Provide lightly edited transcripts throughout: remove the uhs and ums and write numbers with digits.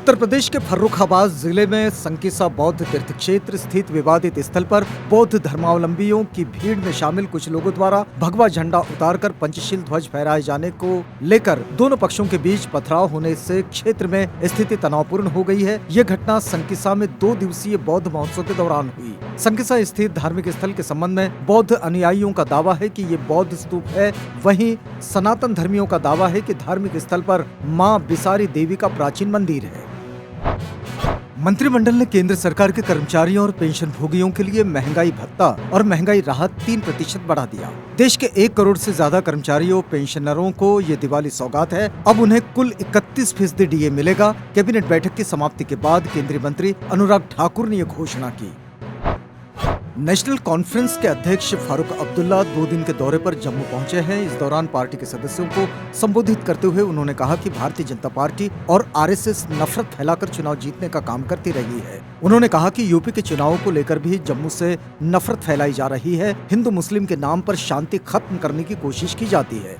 उत्तर प्रदेश के फर्रुखाबाद जिले में संकिसा बौद्ध तीर्थ क्षेत्र स्थित विवादित स्थल पर बौद्ध धर्मावलंबियों की भीड़ में शामिल कुछ लोगों द्वारा भगवा झंडा उतारकर पंचशील ध्वज फहराए जाने को लेकर दोनों पक्षों के बीच पथराव होने से क्षेत्र में स्थिति तनावपूर्ण हो गई है। यह घटना संकिसा में 2 दिवसीय बौद्ध महोत्सव के दौरान हुई। संकिसा स्थित धार्मिक स्थल के संबंध में बौद्ध अनुयायियों का दावा है कि ये बौद्ध स्तूप है। वहीं सनातन धर्मियों का दावा है कि धार्मिक स्थल पर मां बिसारी देवी का प्राचीन मंदिर है। मंत्रिमंडल ने केंद्र सरकार के कर्मचारियों और पेंशन भोगियों के लिए महंगाई भत्ता और महंगाई राहत 3% बढ़ा दिया। देश के 1 करोड़ से ज्यादा कर्मचारियों पेंशनरों को ये दिवाली सौगात है। अब उन्हें कुल 31% डीए मिलेगा। कैबिनेट बैठक की समाप्ति के बाद केंद्रीय मंत्री अनुराग ठाकुर ने ये घोषणा की। नेशनल कॉन्फ्रेंस के अध्यक्ष फारूक अब्दुल्ला 2 दिन के दौरे पर जम्मू पहुंचे हैं। इस दौरान पार्टी के सदस्यों को संबोधित करते हुए उन्होंने कहा कि भारतीय जनता पार्टी और आरएसएस नफरत फैलाकर चुनाव जीतने का काम करती रही है। उन्होंने कहा कि यूपी के चुनावों को लेकर भी जम्मू से नफरत फैलाई जा रही है। हिंदू मुस्लिम के नाम पर शांति खत्म करने की कोशिश की जाती है।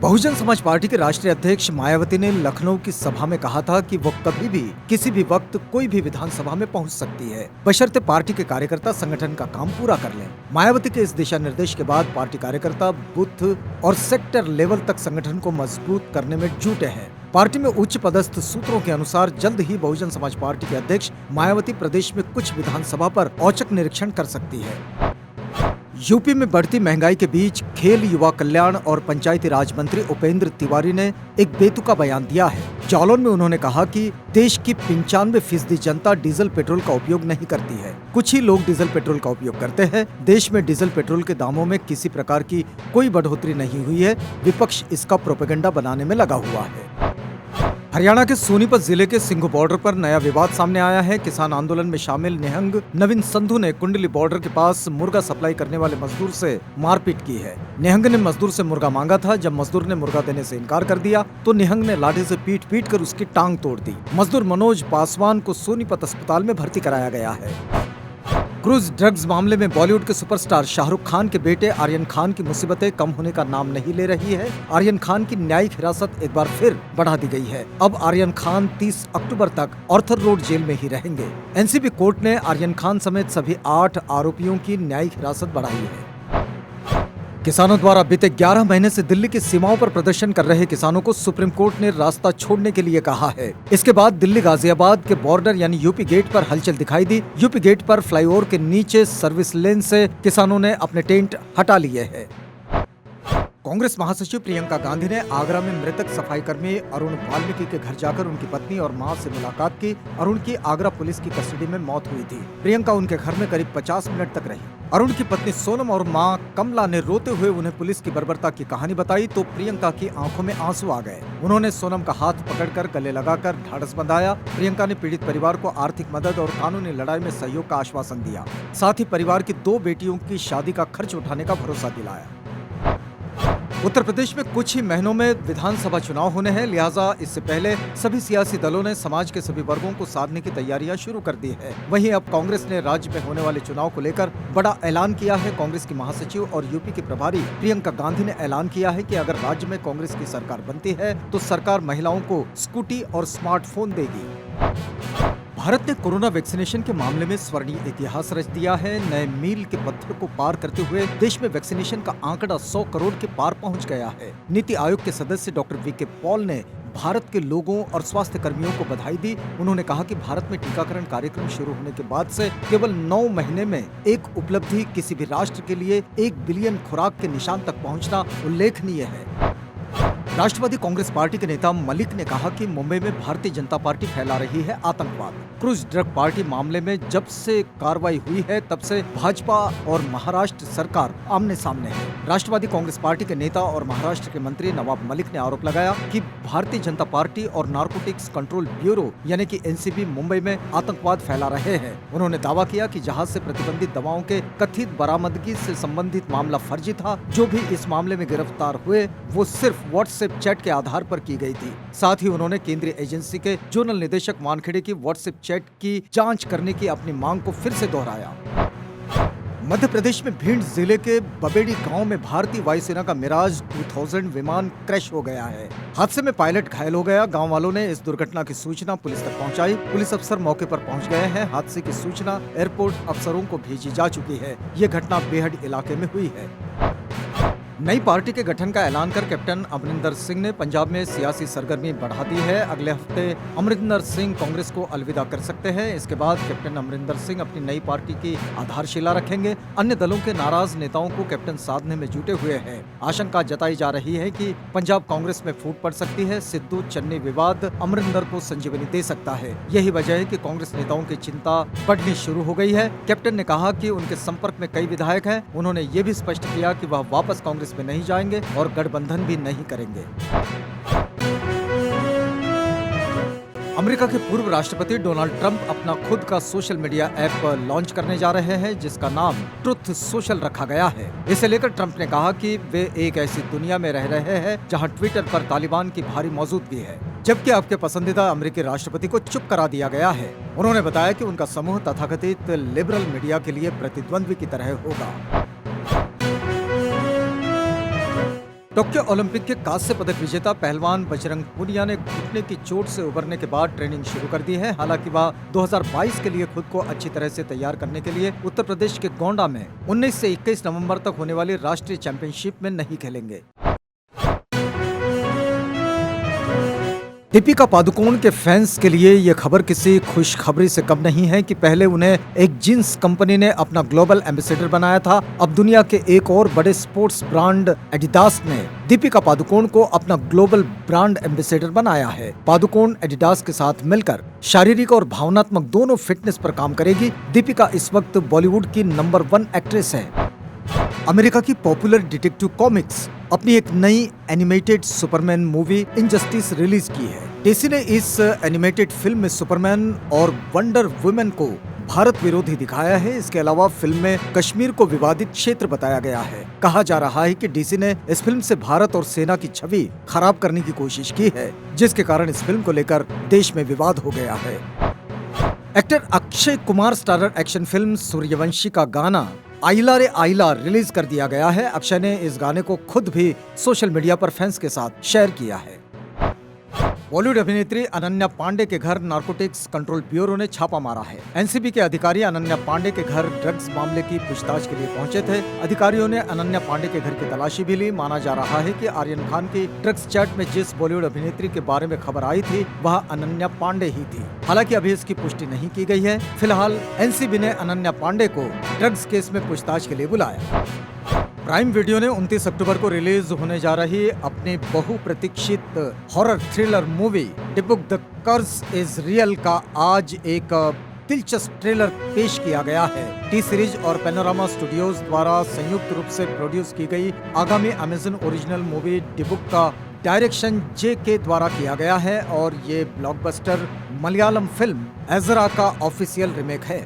बहुजन समाज पार्टी के राष्ट्रीय अध्यक्ष मायावती ने लखनऊ की सभा में कहा था कि वो कभी भी किसी भी वक्त कोई भी विधानसभा में पहुंच सकती है, बशर्ते पार्टी के कार्यकर्ता संगठन का काम पूरा कर लें। मायावती के इस दिशा निर्देश के बाद पार्टी कार्यकर्ता बूथ और सेक्टर लेवल तक संगठन को मजबूत करने में जुटे हैं। पार्टी में उच्च पदस्थ सूत्रों के अनुसार जल्द ही बहुजन समाज पार्टी के अध्यक्ष मायावती प्रदेश में कुछ विधानसभा पर औचक निरीक्षण कर सकती है। यूपी में बढ़ती महंगाई के बीच खेल, युवा कल्याण और पंचायती राज मंत्री उपेंद्र तिवारी ने एक बेतुका बयान दिया है। जालौन में उन्होंने कहा कि देश की 95% जनता डीजल पेट्रोल का उपयोग नहीं करती है। कुछ ही लोग डीजल पेट्रोल का उपयोग करते हैं। देश में डीजल पेट्रोल के दामों में किसी प्रकार की कोई बढ़ोतरी नहीं हुई है। विपक्ष इसका प्रोपेगेंडा बनाने में लगा हुआ है। हरियाणा के सोनीपत जिले के सिंघू बॉर्डर पर नया विवाद सामने आया है। किसान आंदोलन में शामिल निहंग नवीन संधू ने कुंडली बॉर्डर के पास मुर्गा सप्लाई करने वाले मजदूर से मारपीट की है। निहंग ने मजदूर से मुर्गा मांगा था। जब मजदूर ने मुर्गा देने से इनकार कर दिया तो निहंग ने लाठी से पीट कर उसकी टांग तोड़ दी। मजदूर मनोज पासवान को सोनीपत अस्पताल में भर्ती कराया गया है। क्रूज ड्रग्स मामले में बॉलीवुड के सुपरस्टार शाहरुख खान के बेटे आर्यन खान की मुसीबतें कम होने का नाम नहीं ले रही है। आर्यन खान की न्यायिक हिरासत एक बार फिर बढ़ा दी गई है। अब आर्यन खान 30 अक्टूबर तक ऑर्थर रोड जेल में ही रहेंगे। एनसीबी कोर्ट ने आर्यन खान समेत सभी 8 आरोपियों की न्यायिक हिरासत बढ़ाई है। किसानों द्वारा बीते 11 महीने से दिल्ली की सीमाओं पर प्रदर्शन कर रहे किसानों को सुप्रीम कोर्ट ने रास्ता छोड़ने के लिए कहा है। इसके बाद दिल्ली गाजियाबाद के बॉर्डर यानी यूपी गेट पर हलचल दिखाई दी। यूपी गेट पर फ्लाईओवर के नीचे सर्विस लेन से किसानों ने अपने टेंट हटा लिए हैं। कांग्रेस महासचिव प्रियंका गांधी ने आगरा में मृतक सफाई कर्मी अरुण वाल्मीकि के घर जाकर उनकी पत्नी और मां से मुलाकात की। अरुण की आगरा पुलिस की कस्टडी में मौत हुई थी। प्रियंका उनके घर में करीब 50 मिनट तक रही। अरुण की पत्नी सोनम और मां कमला ने रोते हुए उन्हें पुलिस की बर्बरता की कहानी बताई तो प्रियंका की आंखों में आंसू आ गए। उन्होंने सोनम का हाथ पकड़कर गले लगाकर ढाढ़स बंधाया। प्रियंका ने पीड़ित परिवार को आर्थिक मदद और कानूनी लड़ाई में सहयोग का आश्वासन दिया। साथ ही परिवार की 2 बेटियों की शादी का खर्च उठाने का भरोसा दिलाया। उत्तर प्रदेश में कुछ ही महीनों में विधानसभा चुनाव होने हैं, लिहाजा इससे पहले सभी सियासी दलों ने समाज के सभी वर्गों को साधने की तैयारियां शुरू कर दी है। वहीं अब कांग्रेस ने राज्य में होने वाले चुनाव को लेकर बड़ा ऐलान किया है। कांग्रेस की महासचिव और यूपी की प्रभारी प्रियंका गांधी ने ऐलान किया है कि अगर राज्य में कांग्रेस की सरकार बनती है तो सरकार महिलाओं को स्कूटी और स्मार्टफोन देगी। भारत ने कोरोना वैक्सीनेशन के मामले में स्वर्णीय इतिहास रच दिया है। नए मील के पत्थर को पार करते हुए देश में वैक्सीनेशन का आंकड़ा 100 करोड़ के पार पहुंच गया है। नीति आयोग के सदस्य डॉक्टर वीके पॉल ने भारत के लोगों और स्वास्थ्य कर्मियों को बधाई दी। उन्होंने कहा कि भारत में टीकाकरण कार्यक्रम शुरू होने के बाद से केवल 9 महीने में एक उपलब्धि किसी भी राष्ट्र के लिए 1 बिलियन खुराक के निशान तक पहुँचना उल्लेखनीय है। राष्ट्रवादी कांग्रेस पार्टी के नेता मलिक ने कहा कि मुंबई में भारतीय जनता पार्टी फैला रही है आतंकवाद। क्रूज ड्रग पार्टी मामले में जब से कार्रवाई हुई है तब से भाजपा और महाराष्ट्र सरकार आमने सामने है। राष्ट्रवादी कांग्रेस पार्टी के नेता और महाराष्ट्र के मंत्री नवाब मलिक ने आरोप लगाया कि भारतीय जनता पार्टी और नारकोटिक्स कंट्रोल ब्यूरो यानी कि एनसीबी मुंबई में आतंकवाद फैला रहे हैं। उन्होंने दावा किया कि जहाज से प्रतिबंधित दवाओं के कथित बरामदगी से संबंधित मामला फर्जी था। जो भी इस मामले में गिरफ्तार हुए वो सिर्फ व्हाट्सएप चैट के आधार पर की गई थी। साथ ही उन्होंने केंद्रीय एजेंसी के जोनल निदेशक वानखेड़े की व्हाट्सएप चैट की जांच करने की अपनी मांग को फिर से दोहराया। मध्य प्रदेश में भिंड जिले के बबेड़ी गांव में भारतीय वायुसेना का मिराज 2000 विमान क्रैश हो गया है। हादसे में पायलट घायल हो गया। गांव वालों ने इस दुर्घटना की सूचना पुलिस तक पहुंचाई। पुलिस अफसर मौके पर पहुंच गए हैं। हादसे की सूचना एयरपोर्ट अफसरों को भेजी जा चुकी है। ये घटना बेहड इलाके में हुई है। नई पार्टी के गठन का ऐलान कर कैप्टन अमरिंदर सिंह ने पंजाब में सियासी सरगर्मी बढ़ा दी है। अगले हफ्ते अमरिंदर सिंह कांग्रेस को अलविदा कर सकते हैं। इसके बाद कैप्टन अमरिंदर सिंह अपनी नई पार्टी की आधारशिला रखेंगे। अन्य दलों के नाराज नेताओं को कैप्टन साधने में जुटे हुए हैं। आशंका जताई जा रही है कि पंजाब कांग्रेस में फूट पड़ सकती है। सिद्धू चन्नी विवाद अमरिंदर को संजीवनी दे सकता है। यही वजह है कि कांग्रेस नेताओं की चिंता बढ़नी शुरू हो गई है। कैप्टन ने कहा कि उनके संपर्क में कई विधायक हैं। उन्होंने ये भी स्पष्ट किया कि वह वापस कांग्रेस में नहीं जाएंगे और गठबंधन भी नहीं करेंगे। अमेरिका के पूर्व राष्ट्रपति डोनाल्ड ट्रंप अपना खुद का सोशल मीडिया ऐप लॉन्च करने जा रहे हैं, जिसका नाम ट्रुथ सोशल रखा गया है। इसे लेकर ट्रंप ने कहा कि वे एक ऐसी दुनिया में रह रहे हैं जहां ट्विटर पर तालिबान की भारी मौजूदगी है, जबकि आपके पसंदीदा अमेरिकी राष्ट्रपति को चुप करा दिया गया है। उन्होंने बताया कि उनका समूह तथाकथित लिबरल मीडिया के लिए प्रतिद्वंद्वी की तरह होगा। टोक्यो ओलंपिक के कांस्य पदक विजेता पहलवान बजरंग पुनिया ने घुटने की चोट से उबरने के बाद ट्रेनिंग शुरू कर दी है। हालांकि वह 2022 के लिए खुद को अच्छी तरह से तैयार करने के लिए उत्तर प्रदेश के गोंडा में 19 से 21 नवंबर तक होने वाली राष्ट्रीय चैंपियनशिप में नहीं खेलेंगे। दीपिका पादुकोण के फैंस के लिए ये खबर किसी खुशखबरी से कम नहीं है कि पहले उन्हें एक जींस कंपनी ने अपना ग्लोबल एम्बेसडर बनाया था। अब दुनिया के एक और बड़े स्पोर्ट्स ब्रांड एडिडास ने दीपिका पादुकोण को अपना ग्लोबल ब्रांड एम्बेसडर बनाया है। पादुकोण एडिडास के साथ मिलकर शारीरिक और भावनात्मक दोनों फिटनेस पर काम करेगी। दीपिका इस वक्त बॉलीवुड की नंबर 1 एक्ट्रेस है। अमेरिका की पॉपुलर डिटेक्टिव कॉमिक्स अपनी एक नई animated Superman movie injustice release की है। डीसी ने इस एनिमेटेड फिल्म में सुपरमैन और वंडर वुमेन को भारत विरोधी दिखाया है। इसके अलावा फिल्म में कश्मीर को विवादित क्षेत्र बताया गया है। कहा जा रहा है कि डीसी ने इस फिल्म से भारत और सेना की छवि खराब करने की कोशिश की है, जिसके कारण इस फिल्म को लेकर देश में विवाद हो गया है। Actor Akshay Kumar starrer action film Suryavanshi का गाना आइला रे आइला रिलीज कर दिया गया है। अक्षय ने इस गाने को खुद भी सोशल मीडिया पर फैंस के साथ शेयर किया है। बॉलीवुड अभिनेत्री अनन्या पांडे के घर नारकोटिक्स कंट्रोल ब्यूरो ने छापा मारा है। एनसीबी के अधिकारी अनन्या पांडे के घर ड्रग्स मामले की पूछताछ के लिए पहुंचे थे। अधिकारियों ने अनन्या पांडे के घर की तलाशी भी ली। माना जा रहा है कि आर्यन खान की ड्रग्स चैट में जिस बॉलीवुड अभिनेत्री के बारे में खबर आई थी वह अनन्या पांडे ही थी। हालांकि अभी इसकी पुष्टि नहीं की गई है। फिलहाल एनसीबी ने अनन्या पांडे को ड्रग्स केस में पूछताछ के लिए बुलाया। प्राइम वीडियो ने 29 अक्टूबर को रिलीज होने जा रही अपनी बहुप्रतीक्षित horror thriller movie Dybbuk the curse is real का आज एक दिलचस्प ट्रेलर पेश किया गया है। टी सीरीज और पैनोरामा स्टूडियोज द्वारा संयुक्त रूप से प्रोड्यूस की गई आगामी अमेजन ओरिजिनल मूवी डिबुक का डायरेक्शन JK द्वारा किया गया है और ये ब्लॉकबस्टर मलयालम फिल्म एजरा का ऑफिशियल रीमेक है।